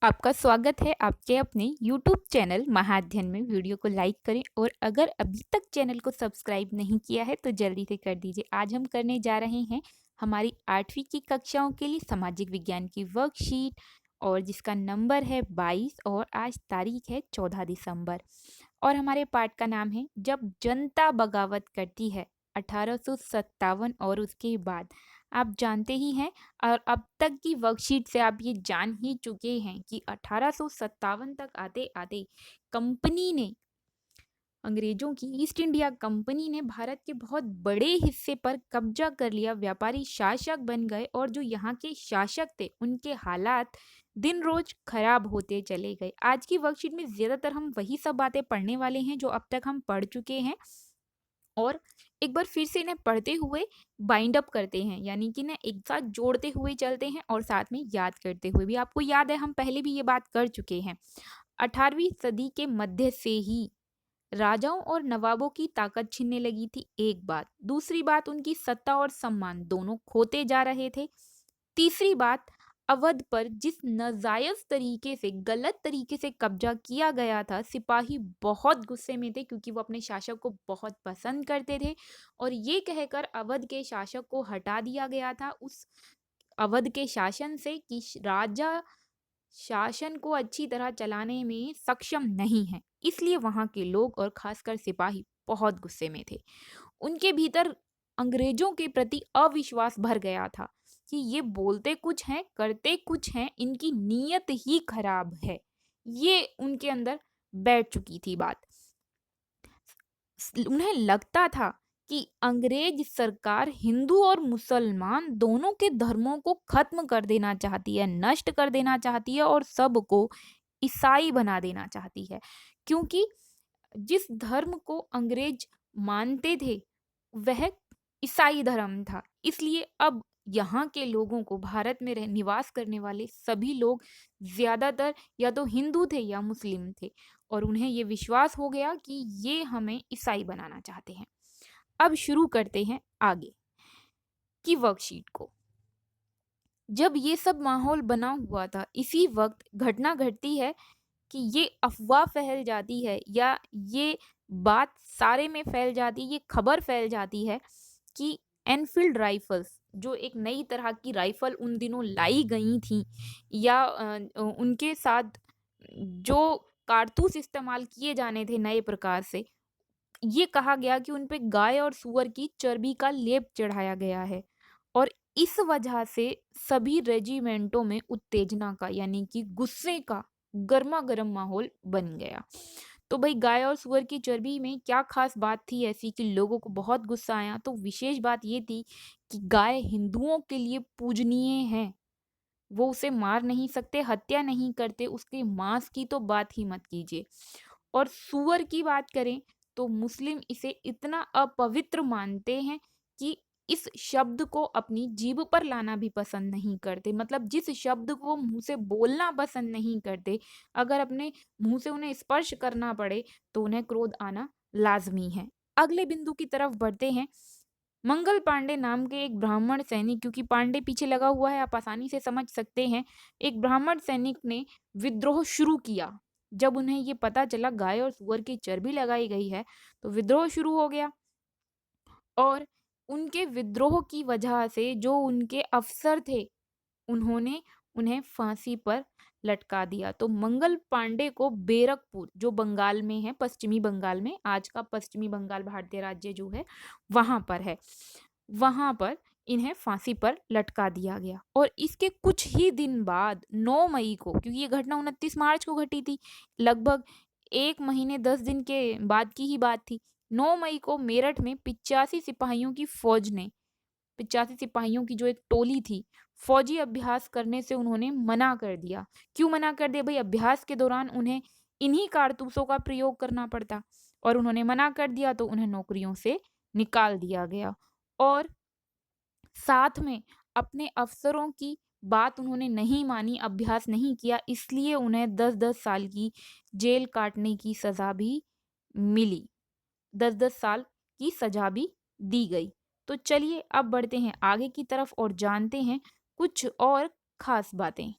आपका स्वागत है आपके अपने YouTube चैनल महाअध्ययन में। वीडियो को लाइक करें और अगर अभी तक चैनल को सब्सक्राइब नहीं किया है तो जल्दी से कर दीजिए। आज हम करने जा रहे हैं हमारी 8वीं की कक्षाओं के लिए सामाजिक विज्ञान की वर्कशीट और जिसका नंबर है 22 और आज तारीख है 14 दिसंबर और हमारे पाठ का नाम है जब जनता बगावत करती है 1857 और उसके बाद। आप जानते ही हैं और अब तक की वर्कशीट से आप ये जान ही चुके हैं कि 1857 तक आते आते कंपनी ने अंग्रेजों की ईस्ट इंडिया कंपनी ने भारत के बहुत बड़े हिस्से पर कब्जा कर लिया। व्यापारी शासक बन गए और जो यहाँ के शासक थे उनके हालात दिन रोज खराब होते चले गए। आज की वर्कशीट में ज्यादातर हम वही सब बातें पढ़ने वाले हैं जो अब तक हम पढ़ चुके हैं और एक बार फिर से इन्हें पढ़ते हुए बाइंड अप करते हैं, यानी कि ना एक साथ जोड़ते हुए चलते हैं और साथ में याद करते हुए भी। आपको याद है हम पहले भी ये बात कर चुके हैं। 18वीं सदी के मध्य से ही राजाओं और नवाबों की ताकत छिनने लगी थी, एक बात। दूसरी बात, उनकी सत्ता और सम्मान दोनों खोते जा रहे थे। तीसरी बात, अवध पर जिस नाजायज तरीके से, गलत तरीके से कब्जा किया गया था, सिपाही बहुत गुस्से में थे क्योंकि वो अपने शासक को बहुत पसंद करते थे और ये कहकर अवध के शासक को हटा दिया गया था उस अवध के शासन से कि राजा शासन को अच्छी तरह चलाने में सक्षम नहीं है। इसलिए वहां के लोग और खासकर सिपाही बहुत गुस्से में थे। उनके भीतर अंग्रेजों के प्रति अविश्वास भर गया था कि ये बोलते कुछ हैं, करते कुछ हैं, इनकी नीयत ही खराब है। ये उनके अंदर बैठ चुकी थी बात। उन्हें लगता था कि अंग्रेज सरकार हिंदू और मुसलमान दोनों के धर्मों को खत्म कर देना चाहती है, नष्ट कर देना चाहती है और सबको ईसाई बना देना चाहती है, क्योंकि जिस धर्म को अंग्रेज मानते थे वह ईसाई धर्म था। इसलिए अब यहाँ के लोगों को, भारत में निवास करने वाले सभी लोग ज्यादातर या तो हिंदू थे या मुस्लिम थे और उन्हें ये विश्वास हो गया कि ये हमें ईसाई बनाना चाहते हैं। अब शुरू करते हैं आगे की वर्कशीट को। जब ये सब माहौल बना हुआ था, इसी वक्त घटना घटती है कि ये अफवाह फैल जाती है या ये बात सारे में फैल जाती है, ये खबर फैल जाती है कि एनफील्ड राइफल्स, जो एक नई तरह की राइफल उन दिनों लाई गई थी, या उनके साथ जो कारतूस इस्तेमाल किए जाने थे नए प्रकार से, ये कहा गया कि उन पे गाय और सूअर की चर्बी का लेप चढ़ाया गया है और इस वजह से सभी रेजिमेंटों में उत्तेजना का, यानी कि गुस्से का गर्मा गर्म माहौल बन गया। तो भाई गाय और सुअर की चर्बी में क्या खास बात थी ऐसी कि लोगों को बहुत गुस्सा आया? तो विशेष बात ये थी कि गाय हिंदुओं के लिए पूजनीय है। वो उसे मार नहीं सकते, हत्या नहीं करते, उसके मांस की तो बात ही मत कीजिए। और सूअर की बात करें तो मुस्लिम इसे इतना अपवित्र मानते हैं कि इस शब्द को अपनी जीभ पर लाना भी पसंद नहीं करते। मतलब जिस शब्द को वो मुंह से बोलना पसंद नहीं करते, अगर अपने मुंह से उन्हें स्पर्श करना पड़े तो उन्हें क्रोध आना लाजमी है। अगले बिंदु की तरफ बढ़ते हैं। मंगल पांडे नाम के एक ब्राह्मण सैनिक, क्योंकि पांडे पीछे लगा हुआ है आप आसानी से समझ सकते हैं, एक ब्राह्मण सैनिक ने विद्रोह शुरू किया। जब उन्हें ये पता चला गाय और सुअर की चर्बी लगाई गई है तो विद्रोह शुरू हो गया और उनके विद्रोह की वजह से जो उनके अफसर थे उन्होंने उन्हें फांसी पर लटका दिया। तो मंगल पांडे को बैरकपुर, जो बंगाल में है, पश्चिमी बंगाल में, आज का पश्चिमी बंगाल भारतीय राज्य जो है वहां पर है, वहां पर इन्हें फांसी पर लटका दिया गया। और इसके कुछ ही दिन बाद 9 मई को, क्योंकि ये घटना 29 मार्च को घटी थी, लगभग 1 महीने 10 दिन के बाद की ही बात थी, 9 मई को मेरठ में 85 सिपाहियों की फौज ने, 85 सिपाहियों की जो एक टोली थी, फौजी अभ्यास करने से उन्होंने मना कर दिया। क्यों मना कर दिया भाई? अभ्यास के दौरान उन्हें इन्हीं कारतूसों का प्रयोग करना पड़ता और उन्होंने मना कर दिया तो उन्हें नौकरियों से निकाल दिया गया। और साथ में अपने अफसरों की बात उन्होंने नहीं मानी, अभ्यास नहीं किया, इसलिए उन्हें 10-10 साल की जेल काटने की सजा भी मिली, 10-10 साल की सजा भी दी गई। तो चलिए अब बढ़ते हैं आगे की तरफ और जानते हैं कुछ और खास बातें।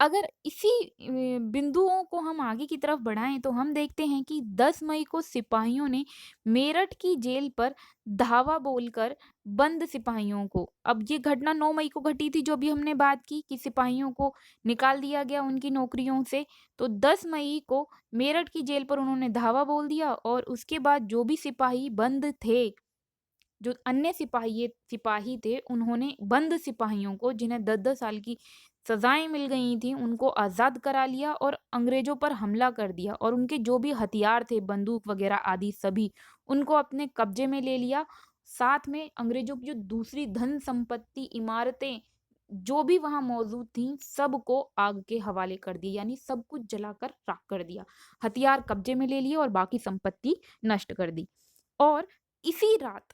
अगर इसी बिंदुओं को हम आगे की तरफ बढ़ाएं तो हम देखते हैं कि 10 मई को सिपाहियों ने मेरठ की जेल पर धावा बोलकर बंद सिपाहियों को, अब ये घटना 9 मई को घटी थी जो भी हमने बात की कि सिपाहियों को निकाल दिया गया उनकी नौकरियों से, तो 10 मई को मेरठ की जेल पर उन्होंने धावा बोल दिया और उसके बाद जो भी सिपाही बंद थे, जो अन्य सिपाही थे, उन्होंने बंद सिपाहियों को जिन्हें 10-10 साल की सजाएँ मिल गई थीं, उनको आज़ाद करा लिया और अंग्रेज़ों पर हमला कर दिया और उनके जो भी हथियार थे, बंदूक वग़ैरह आदि सभी, उनको अपने कब्ज़े में ले लिया। साथ में अंग्रेज़ों की जो दूसरी धन संपत्ति, इमारतें, जो भी वहाँ मौजूद थीं, सबको आग के हवाले कर दिया, यानी सब कुछ जलाकर राख कर दिया। हथियार कब्ज़े में ले लिए और बाकी संपत्ति नष्ट कर दी। और इसी रात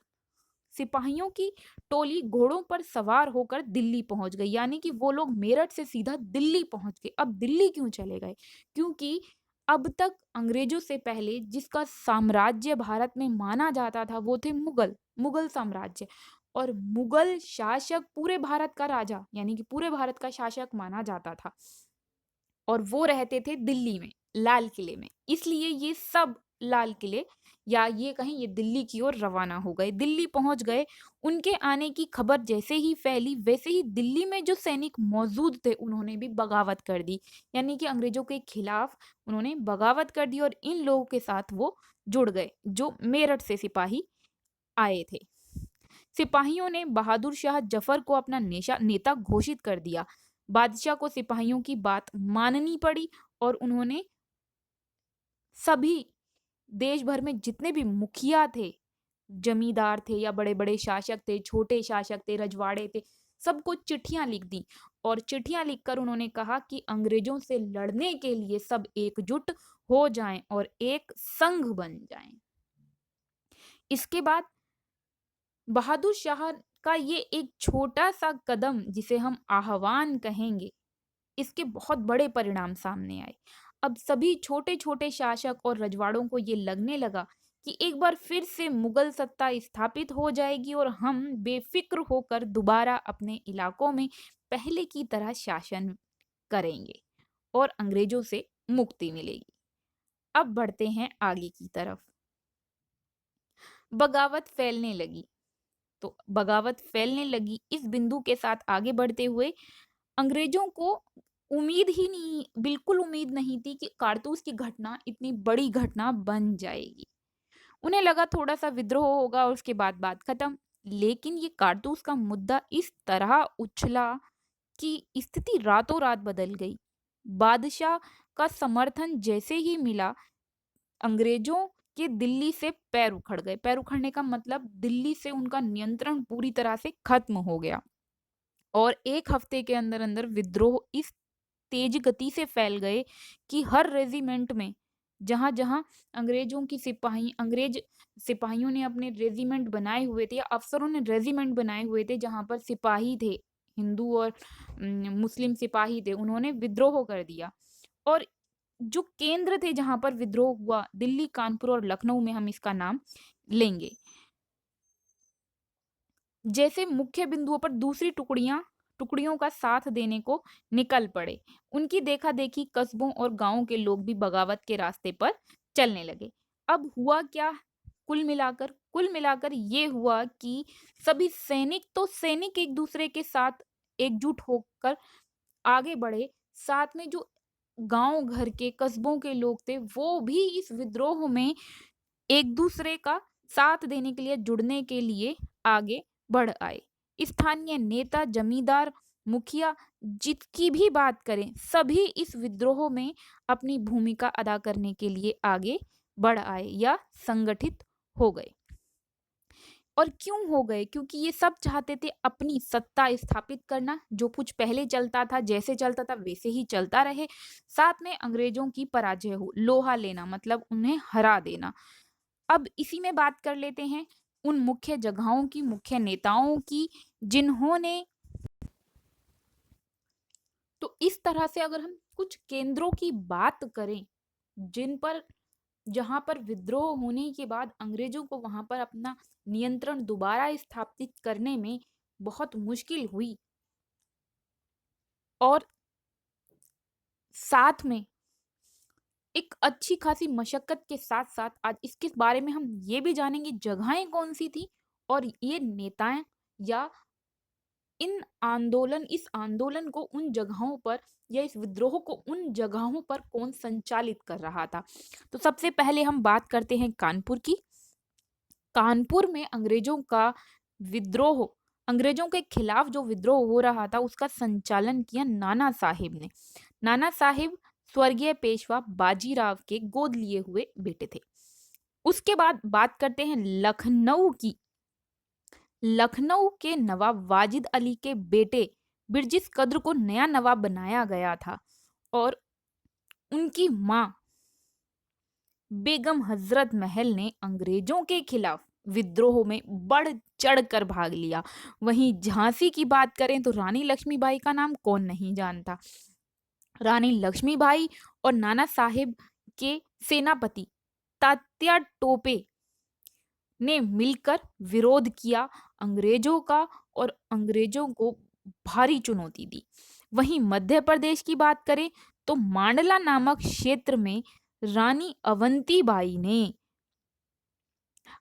सिपाहियों की टोली घोड़ों पर सवार होकर दिल्ली पहुंच गई, यानी कि वो लोग मेरठ से सीधा दिल्ली पहुंच गए। अब दिल्ली क्यों चले गए? क्योंकि अब तक अंग्रेजों से पहले जिसका साम्राज्य भारत में माना जाता था वो थे मुगल, मुगल साम्राज्य। और मुगल शासक पूरे भारत का राजा, यानी कि पूरे भारत का शासक माना जाता था और वो रहते थे दिल्ली में, लाल किले में। इसलिए ये सब लाल किले, या ये कहें ये दिल्ली की ओर रवाना हो गए, दिल्ली पहुंच गए। उनके आने की खबर जैसे ही फैली वैसे ही दिल्ली में जो सैनिक मौजूद थे उन्होंने भी बगावत कर दी, यानी कि अंग्रेजों के खिलाफ उन्होंने बगावत कर दी और इन लोगों के साथ वो जुड़ गए जो मेरठ से सिपाही आए थे। सिपाहियों ने बहादुर शाह जफर को अपना नेता घोषित कर दिया। बादशाह को सिपाहियों की बात माननी पड़ी और उन्होंने सभी देश भर में जितने भी मुखिया थे, जमींदार थे या बड़े-बड़े शासक थे, छोटे शासक थे, रजवाड़े थे, सबको चिट्ठियां लिख दी और चिट्ठियां लिखकर उन्होंने कहा कि अंग्रेजों से लड़ने के लिए सब एकजुट हो जाएं और एक संघ बन जाएं। इसके बाद बहादुर शाह का ये एक छोटा सा कदम, जिसे हम आह्वान कहेंगे, इसके बहुत बड़े परिणाम सामने आए। अब सभी छोटे-छोटे शासक और रजवाड़ों को ये लगने लगा कि एक बार फिर से मुगल सत्ता स्थापित हो जाएगी और हम बेफ़िक्र होकर दोबारा अपने इलाकों में पहले की तरह शासन करेंगे और अंग्रेजों से मुक्ति मिलेगी। अब बढ़ते हैं आगे की तरफ। बगावत फैलने लगी। तो बगावत फैलने लगी, इस बिंदु के साथ आगे बढ़ते हुए अंग्रेजों को उम्मीद ही नहीं, बिल्कुल उम्मीद नहीं थी कि कारतूस की घटना इतनी बड़ी घटना बन जाएगी। उन्हें लगा थोड़ा-सा विद्रोह होगा और उसके बाद बात खत्म। लेकिन ये कारतूस का मुद्दा इस तरह उछला कि स्थिति रातों-रात बदल गई। बादशाह का समर्थन जैसे ही मिला, अंग्रेजों के दिल्ली से पैर उखड़ गए। पैर उखड़ने का मतलब दिल्ली से उनका नियंत्रण पूरी तरह से खत्म हो गया और 1 हफ्ते के अंदर-अंदर विद्रोह इस तेज गति से फैल गए कि हर रेजिमेंट में, जहाँ-जहाँ अंग्रेज सिपाहियों ने अपने रेजिमेंट बनाए हुए थे या अफसरों ने रेजिमेंट बनाए हुए थे, जहाँ पर सिपाही थे, हिंदू और मुस्लिम सिपाही थे, उन्होंने विद्रोह कर दिया। और जो केंद्र थे जहाँ पर विद्रोह हुआ, दिल्ली, कानपुर और लखनऊ में हम इसका नाम लेंगे। जैसे मुख्य बिंदुओं पर दूसरी टुकड़ियों का साथ देने को निकल पड़े। उनकी देखा-देखी कस्बों और गाँवों के लोग भी बगावत के रास्ते पर चलने लगे। अब हुआ क्या? कुल मिलाकर ये हुआ कि सभी सैनिक एक-दूसरे के साथ एकजुट होकर आगे बढ़े। साथ में जो गाँव घर के, कस्बों के लोग थे, वो भी इस विद्रोह में एक-दूसरे का साथ देने के लिए, जुड़ने के लिए आगे बढ़ आए। स्थानीय नेता, जमींदार, मुखिया, जिसकी भी बात करें, सभी इस विद्रोह में अपनी भूमिका अदा करने के लिए आगे बढ़ आए या संगठित हो गए। और क्यों हो गए? क्योंकि ये सब चाहते थे अपनी सत्ता स्थापित करना, जो कुछ पहले चलता था, जैसे चलता था वैसे ही चलता रहे। साथ में अंग्रेजों की पराजय हो, लोहा लेना मतलब उन्हें हरा देना। अब इसी में बात कर लेते हैं उन मुख्य जगहों की, मुख्य नेताओं की, जिन्होंने, तो इस तरह से अगर हम कुछ केंद्रों की बात करें, जिन पर जहाँ पर विद्रोह होने के बाद अंग्रेजों को वहाँ पर अपना नियंत्रण दोबारा स्थापित करने में बहुत मुश्किल हुई और साथ में एक अच्छी खासी मशक्कत के साथ-साथ आज इसके बारे में हम ये भी जानेंगे जगहें कौन-सी थी और ये नेताएँ या इस आंदोलन को उन जगहों पर या इस विद्रोह को उन जगहों पर कौन संचालित कर रहा था। तो सबसे पहले हम बात करते हैं कानपुर की। कानपुर में अंग्रेजों के खिलाफ जो विद्रोह हो रहा था उसका संचालन किया नाना साहिब ने। नाना साहिब स्वर्गीय पेशवा बाजीराव के गोद लिए हुए बेटे थे। उसके बाद बात करते हैं लखनऊ की। लखनऊ के नवाब वाजिद अली के बेटे बिरजिस कद्र को नया नवाब बनाया गया था और उनकी मां बेगम हजरत महल ने अंग्रेजों के खिलाफ विद्रोह में बढ़ चढ़ कर भाग लिया। वहीं झांसी की बात करें तो रानी लक्ष्मीबाई का नाम कौन नहीं जानता। रानी लक्ष्मीबाई और नाना साहेब के सेनापति तात्या टोपे ने मिलकर विरोध किया अंग्रेजों का और अंग्रेजों को भारी चुनौती दी। वहीं मध्य प्रदेश की बात करें तो मांडला नामक क्षेत्र में रानी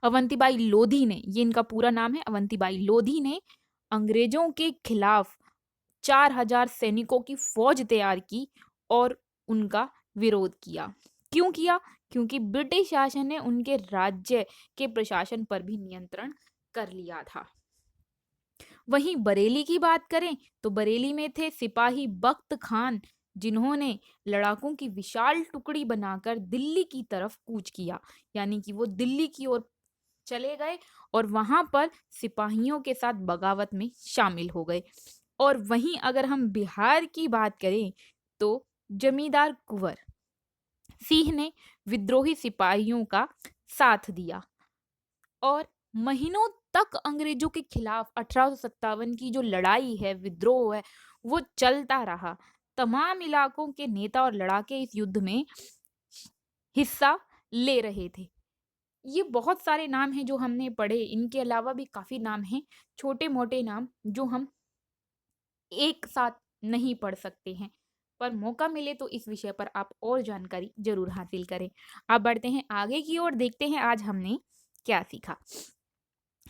अवंतीबाई लोधी ने, ये इनका पूरा नाम है, अवंतीबाई लोधी ने अंग्रेजों के खिलाफ 4000 सैनिकों की फौज तैयार की और उनका विरोध किया। क्यों किया? क्योंकि ब्रिटिश शासन ने उनके राज्य के प्रशासन पर भी नियंत्रण कर लिया था। वहीं बरेली की बात करें तो बरेली में थे सिपाही बख्त खान, जिन्होंने लड़ाकों की विशाल टुकड़ी बनाकर दिल्ली की तरफ कूच किया। यानी कि वो दिल्ली की ओर चले गए और वहां पर सिपाहियों के साथ बगावत में शामिल हो गए। और वहीं अगर हम बिहार की बात करें तो जमींदार कुंवर सिंह ने विद्रोही सिपाहियों का साथ दिया और महीनों तक अंग्रेजों के खिलाफ 1857 की जो लड़ाई है, विद्रोह है, वो चलता रहा। तमाम इलाकों के नेता और लड़ाके इस युद्ध में हिस्सा ले रहे थे। ये बहुत सारे नाम हैं जो हमने पढ़े, इनके अलावा भी काफी नाम हैं, छोटे मोटे नाम जो हम एक साथ नहीं पढ़ सकते हैं, पर मौका मिले तो इस विषय पर आप और जानकारी जरूर हासिल करें। अब बढ़ते हैं आगे की ओर, देखते हैं आज हमने क्या सीखा।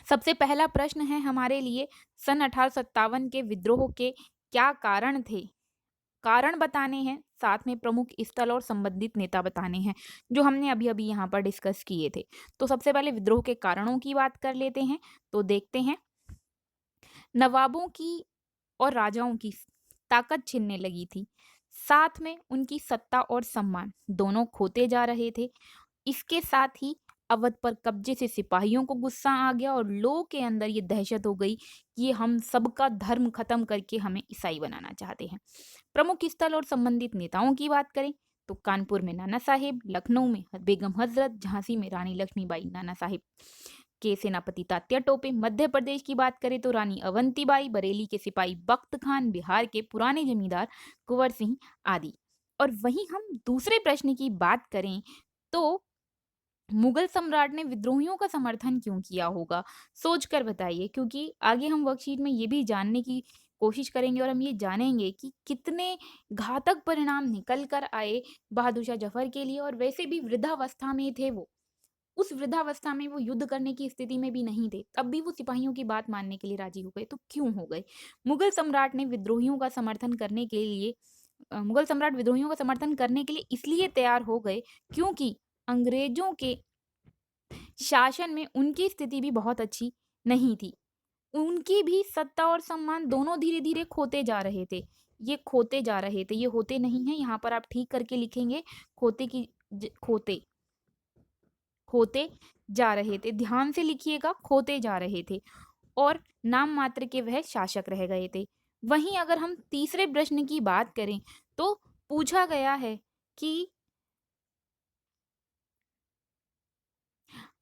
सबसे पहला प्रश्न है हमारे लिए, सन 1857 के विद्रोह के क्या कारण थे? कारण बताने हैं, साथ में प्रमुख स्थल और संबंधित नेता बताने हैं, जो हमने अभी अभी यहाँ पर डिस्कस किए थे। तो सबसे पहले विद्रोह के कारणों की बात कर लेते हैं। तो देखते हैं, नवाबों की और राजाओं की ताकत छिनने लगी थी, साथ में उनकी सत्ता और सम्मान दोनों खोते जा रहे थे। इसके साथ ही अवध पर कब्जे से सिपाहियों को गुस्सा आ गया और लोगों के अंदर ये दहशत हो गई कि ये हम सबका धर्म खत्म करके हमें ईसाई बनाना चाहते हैं। प्रमुख स्थल और संबंधित नेताओं की बात करें तो कानपुर में नाना साहेब, लखनऊ में बेगम हजरत, झांसी में रानी लक्ष्मीबाई, नाना साहेब के सेनापति तात्या टोपे। मध्य प्रदेश की बात करें तो रानी अवंतीबाई, बरेली के सिपाही बख्त खान, बिहार के पुराने जमींदार कुंवर सिंह आदि। और वहीं हम दूसरे प्रश्न की बात करें तो मुगल सम्राट ने विद्रोहियों का समर्थन क्यों किया होगा? सोचकर बताइए, क्योंकि आगे हम वर्कशीट में ये भी जानने की कोशिश करेंगे और हम ये जानेंगे कि कितने घातक परिणाम निकल कर आए बहादुर शाह जफर के लिए। और वैसे भी वृद्धावस्था में थे वो, उस वृद्धावस्था में वो युद्ध करने की स्थिति में भी नहीं थे, तब भी वो सिपाहियों की बात मानने के लिए राजी हो गए। तो क्यों हो गए? मुगल सम्राट ने विद्रोहियों का समर्थन करने के लिए मुगल सम्राट विद्रोहियों का समर्थन करने के लिए इसलिए तैयार हो गए क्योंकि अंग्रेजों के शासन में उनकी स्थिति भी बहुत अच्छी नहीं थी। उनकी भी सत्ता और सम्मान दोनों धीरे-धीरे खोते जा रहे थे। ये खोते जा रहे थे, ये होते नहीं हैं, यहाँ पर आप ठीक करके लिखेंगे, खोते की खोते खोते जा रहे थे। ध्यान से लिखिएगा, खोते जा रहे थे और नाम मात्र के वह शासक रह गए थे। वहीं अगर हम तीसरे प्रश्न की बात करें तो पूछा गया है कि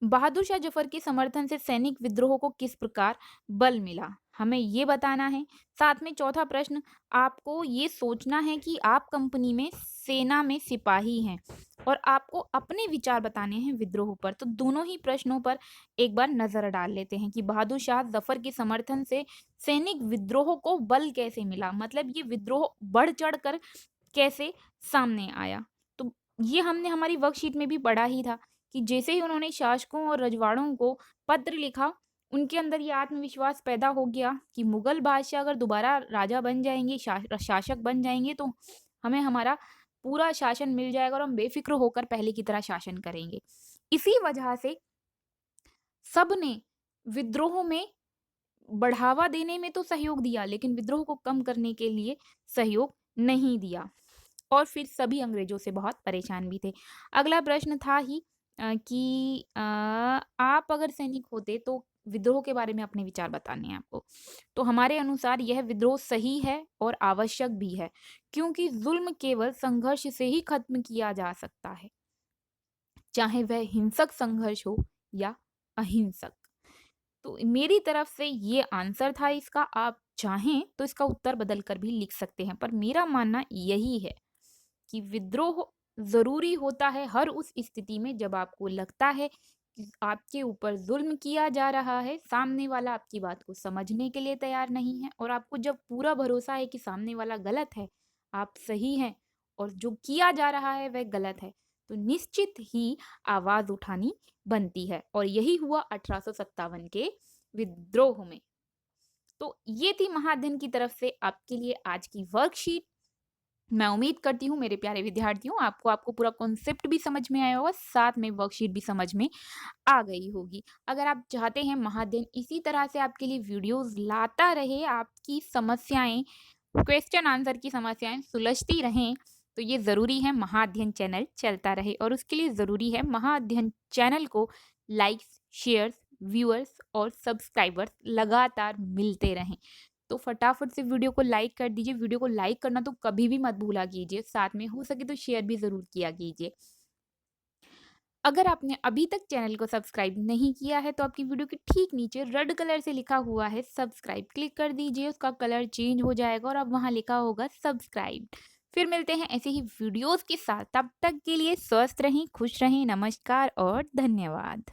बहादुर शाह जफर के समर्थन से सैनिक विद्रोह को किस प्रकार बल मिला, हमें ये बताना है। साथ में चौथा प्रश्न, आपको ये सोचना है कि आप कंपनी में सेना में सिपाही हैं और आपको अपने विचार बताने हैं विद्रोह पर। तो दोनों ही प्रश्नों पर एक बार नजर डाल लेते हैं कि बहादुर शाह जफर के समर्थन से सैनिक विद्रोह को बल कैसे मिला। मतलब ये विद्रोह बढ़ चढ़ कर कैसे सामने आया। तो ये हमने हमारी वर्कशीट में भी पढ़ा ही था कि जैसे ही उन्होंने शासकों और रजवाड़ों को पत्र लिखा, उनके अंदर ये आत्मविश्वास पैदा हो गया कि मुगल बादशाह अगर दोबारा राजा बन जाएँगे, शासक बन जाएँगे तो हमें हमारा पूरा शासन मिल जाएगा और हम बेफ़िक्र होकर पहले की तरह शासन करेंगे। इसी वजह से सबने विद्रोह में बढ़ावा देने में तो सहयोग दिया, लेकिन विद्रोह को कम करने के लिए सहयोग नहीं दिया। और फिर सभी अंग्रेज़ों से बहुत परेशान भी थे। अगला प्रश्न था ही कि आप अगर सैनिक होते तो विद्रोह के बारे में अपने विचार बताने हैं आपको। तो हमारे अनुसार यह विद्रोह सही है और आवश्यक भी है, क्योंकि ज़ुल्म केवल संघर्ष से ही खत्म किया जा सकता है, चाहे वह हिंसक संघर्ष हो या अहिंसक। तो मेरी तरफ से ये आंसर था इसका। आप चाहें तो इसका उत्तर बदल कर भी लिख सकते हैं, पर मेरा मानना यही है कि विद्रोह ज़रूरी होता है हर उस स्थिति में जब आपको लगता है कि आपके ऊपर ज़ुल्म किया जा रहा है, सामने वाला आपकी बात को समझने के लिए तैयार नहीं है और आपको जब पूरा भरोसा है कि सामने वाला गलत है, आप सही हैं और जो किया जा रहा है वह गलत है, तो निश्चित ही आवाज़ उठानी बनती है और यही हुआ 1857 के विद्रोह में। तो ये थी महाअध्ययन की तरफ से आपके लिए आज की वर्कशीट। मैं उम्मीद करती हूँ मेरे प्यारे विद्यार्थियों आपको आपको पूरा कॉन्सेप्ट भी समझ में आया होगा, साथ में वर्कशीट भी समझ में आ गई होगी। अगर आप चाहते हैं महाअध्ययन इसी तरह से आपके लिए वीडियोस लाता रहे, आपकी समस्याएं, क्वेश्चन आंसर की समस्याएं सुलझती रहें, तो ये ज़रूरी है महाअध्ययन चैनल चलता रहे और उसके लिए ज़रूरी है महाअध्ययन चैनल को लाइक्स, शेयर्स, व्यूअर्स और सब्सक्राइबर्स लगातार मिलते रहें। तो फटाफट से वीडियो को लाइक कर दीजिए। वीडियो को लाइक करना तो कभी भी मत भूला कीजिए, साथ में हो सके तो शेयर भी ज़रूर किया कीजिए। अगर आपने अभी तक चैनल को सब्सक्राइब नहीं किया है तो आपकी वीडियो के ठीक नीचे रेड कलर से लिखा हुआ है सब्सक्राइब, क्लिक कर दीजिए, उसका कलर चेंज हो जाएगा और अब वहाँ लिखा होगा सब्सक्राइब। फिर मिलते हैं ऐसे ही वीडियोस के साथ, तब तक के लिए स्वस्थ रहें, खुश रहें, नमस्कार और धन्यवाद।